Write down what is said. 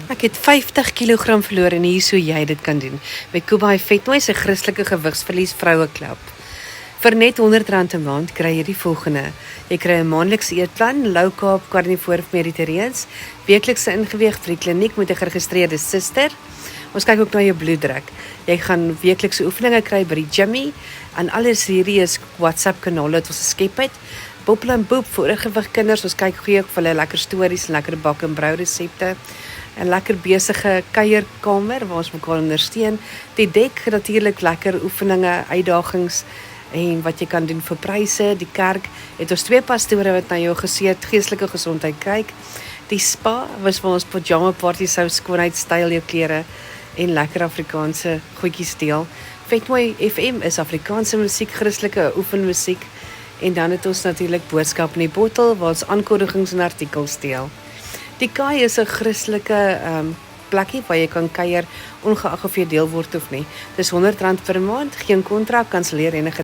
Ek het 50 kg verloor en hier is hoe jy dit kan doen. Met Kubai Vetmooi se Christelike Gewigsverlies Vroueklub. Vir net R100 'n maand kry jy die volgende. Jy kry 'n maandelikse eetplan, low carb, carnivore of mediterreens, weeklikse ingeweeg vir die kliniek met 'n geregistreerde suster. Ons kyk ook na jou bloeddruk. Jy gaan weeklikse oefeninge kry by die gymmy en alles hierdie is WhatsApp kanale wat ons geskep het. Boppel en Boep vir oorgewig kinders. Ons kyk goeie vir hulle lekker stories, lekker bak en brou resepte. 'n Lekker besige kuierkamer waar ons mekaar ondersteun. Die dek natuurlik lekker oefeninge, uitdagings en wat jy kan doen vir pryse. Die kerk het ons 2 pastore wat na jou geestelike gesondheid kyk. Die spa was vir ons pyjama party sou skoonheid, styl jou klere en lekker Afrikaanse goedjies deel. Vetmooi FM is Afrikaanse musiek, Christelike oefenmusiek en dan het ons natuurlik boodskap in die bottel waar ons aankondigings en artikels deel. Die Kaai is 'n Christelike plekkie waar jy kan kuier ongeag of jy deel word of nie. Dis R100 per maand, geen kontrak, kanselleer enige